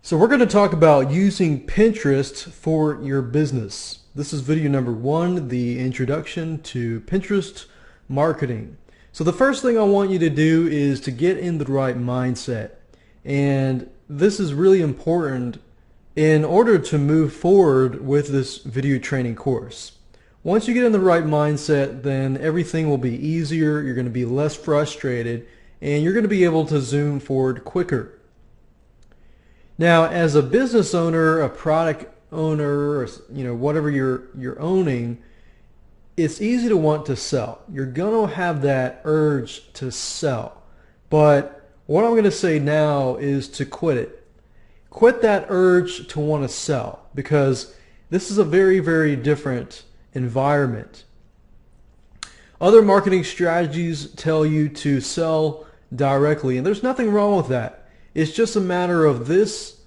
So we're going to talk about using Pinterest for your business. This is video number 1, the introduction to Pinterest marketing. So the first thing I want you to do is to get in the right mindset. And this is really important in order to move forward with this video training course. Once you get in the right mindset, then everything will be easier, you're going to be less frustrated, and you're going to be able to zoom forward quicker. Now, as a business owner, a product owner, or whatever you're owning, it's easy to want to sell. You're going to have that urge to sell. But what I'm going to say now is to quit it. Quit that urge to want to sell, because this is a very, very different environment. Other marketing strategies tell you to sell directly, and there's nothing wrong with that. It's just a matter of this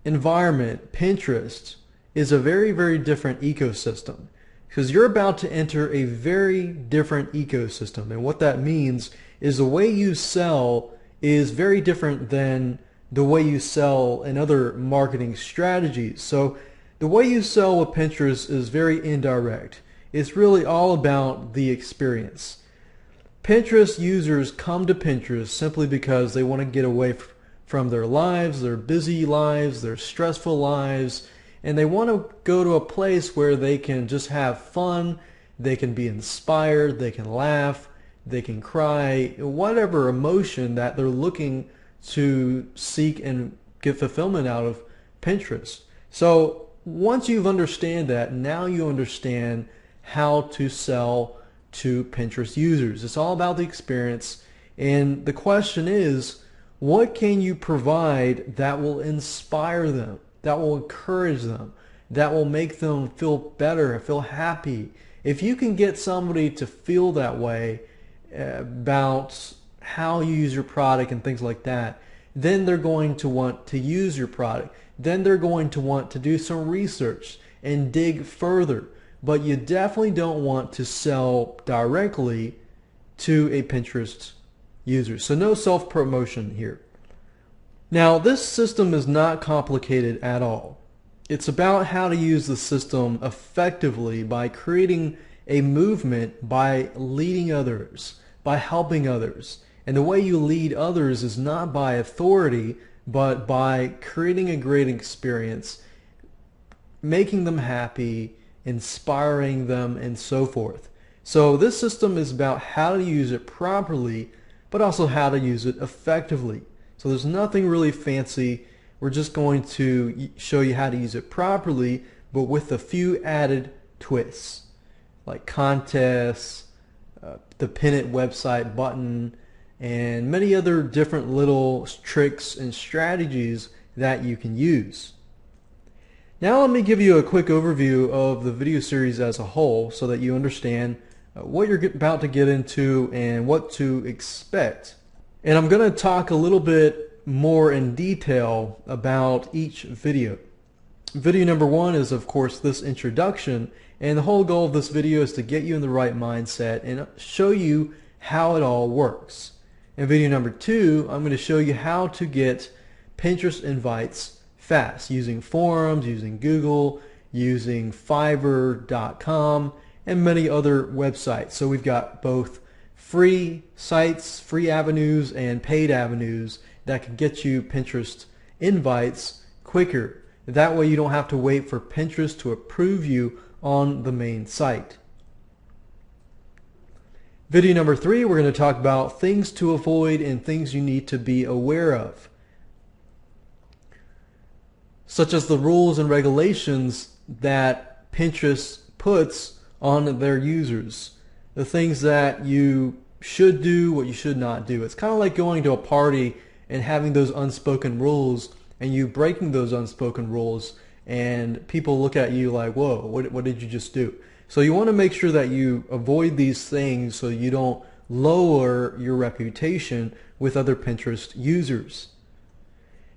environment. Pinterest is a very, very different ecosystem, because you're about to enter a very different ecosystem. And what that means is the way you sell is very different than the way you sell in other marketing strategies. So the way you sell with Pinterest is very indirect. It's really all about the experience. Pinterest users come to Pinterest simply because they want to get away from their lives, their busy lives, their stressful lives, and they want to go to a place where they can just have fun, they can be inspired, they can laugh, they can cry, whatever emotion that they're looking to seek and get fulfillment out of Pinterest. So once you understand that, now you understand how to sell to Pinterest users. It's all about the experience, and the question is, what can you provide that will inspire them, that will encourage them, that will make them feel better, feel happy? If you can get somebody to feel that way about how you use your product and things like that, then they're going to want to use your product. Then they're going to want to do some research and dig further. But you definitely don't want to sell directly to a Pinterest user. So no self-promotion here. Now, this system is not complicated at all. It's about how to use the system effectively by creating a movement, by leading others, by helping others. And the way you lead others is not by authority, but by creating a great experience, making them happy, inspiring them, and so forth. So this system is about how to use it properly, but also how to use it effectively. So there's nothing really fancy. We're just going to show you how to use it properly, but with a few added twists, like contests, the pin it website button, and many other different little tricks and strategies that you can use. Now let me give you a quick overview of the video series as a whole so that you understand what you're about to get into and what to expect. And I'm going to talk a little bit more in detail about each video. Video number 1 is, of course, this introduction, and the whole goal of this video is to get you in the right mindset and show you how it all works. In video number 2, I'm going to show you how to get Pinterest invites fast using forums, using Google, using Fiverr.com, and many other websites. So we've got both free sites, free avenues, and paid avenues that can get you Pinterest invites quicker. That way you don't have to wait for Pinterest to approve you on the main site. Video number 3, we're going to talk about things to avoid and things you need to be aware of, such as the rules and regulations that Pinterest puts on their users, the things that you should do, what you should not do. It's kind of like going to a party and having those unspoken rules, and you breaking those unspoken rules, and people look at you like, whoa, what did you just do? So you want to make sure that you avoid these things so you don't lower your reputation with other Pinterest users.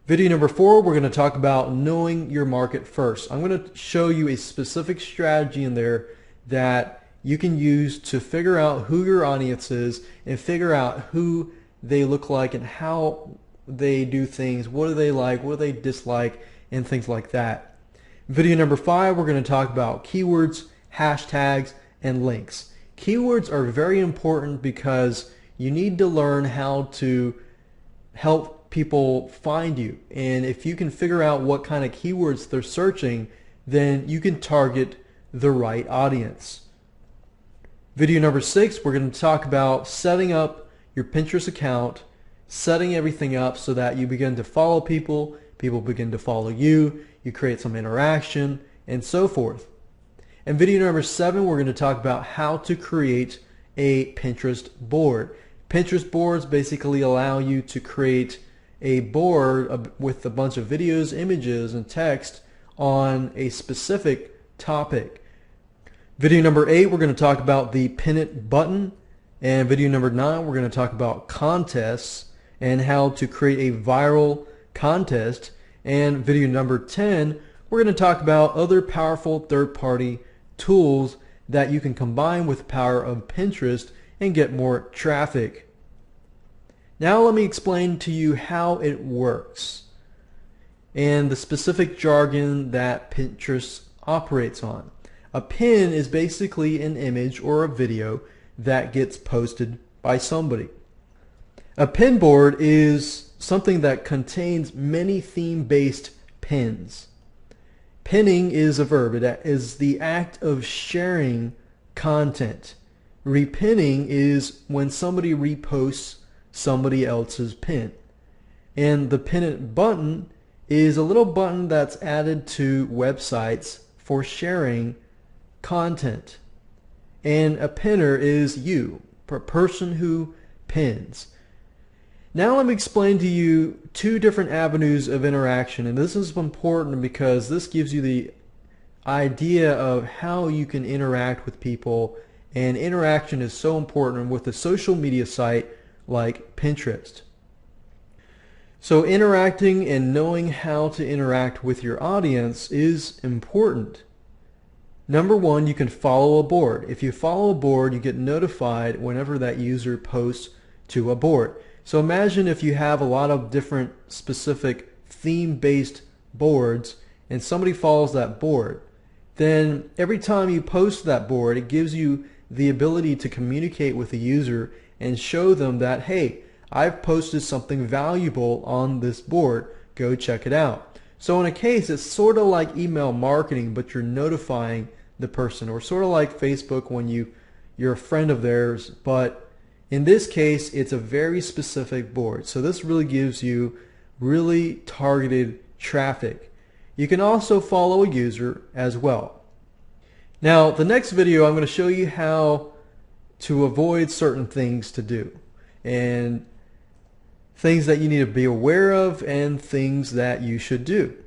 Video number 4, we're going to talk about knowing your market first. I'm going to show you a specific strategy in there that you can use to figure out who your audience is and figure out who they look like and how they do things, what do they like, what do they dislike, and things like that. Video number 5, we're going to talk about keywords, hashtags, and links. Keywords are very important because you need to learn how to help people find you. And if you can figure out what kind of keywords they're searching, then you can target the right audience. Video number 6, we're going to talk about setting up your Pinterest account, setting everything up so that you begin to follow people, people begin to follow you, you create some interaction, and so forth. In video number 7, we're going to talk about how to create a Pinterest board. Pinterest boards basically allow you to create a board with a bunch of videos, images, and text on a specific topic. Video number 8, we're going to talk about the Pin It button. And video number 9, we're going to talk about contests and how to create a viral contest. And video number 10, we're going to talk about other powerful third-party tools that you can combine with the power of Pinterest and get more traffic. Now let me explain to you how it works and the specific jargon that Pinterest operates on. A pin is basically an image or a video that gets posted by somebody. A pin board is something that contains many theme-based pins. Pinning is a verb. It is the act of sharing content. Repinning is when somebody reposts somebody else's pin. And the Pin It button is a little button that's added to websites for sharing content. And a pinner is you, a person who pins. Now let me explain to you 2 different avenues of interaction, and this is important because this gives you the idea of how you can interact with people, and interaction is so important with a social media site like Pinterest. So interacting and knowing how to interact with your audience is important. Number 1, you can follow a board. If you follow a board, you get notified whenever that user posts to a board. So imagine if you have a lot of different specific theme-based boards and somebody follows that board, then every time you post that board, it gives you the ability to communicate with the user and show them that, hey, I've posted something valuable on this board. Go check it out. So in a case, it's sort of like email marketing, but you're notifying the person, or sort of like Facebook when you're a friend of theirs, but in this case, it's a very specific board. So this really gives you really targeted traffic. You can also follow a user as well. Now, the next video, I'm going to show you how to avoid certain things to do, and things that you need to be aware of and things that you should do.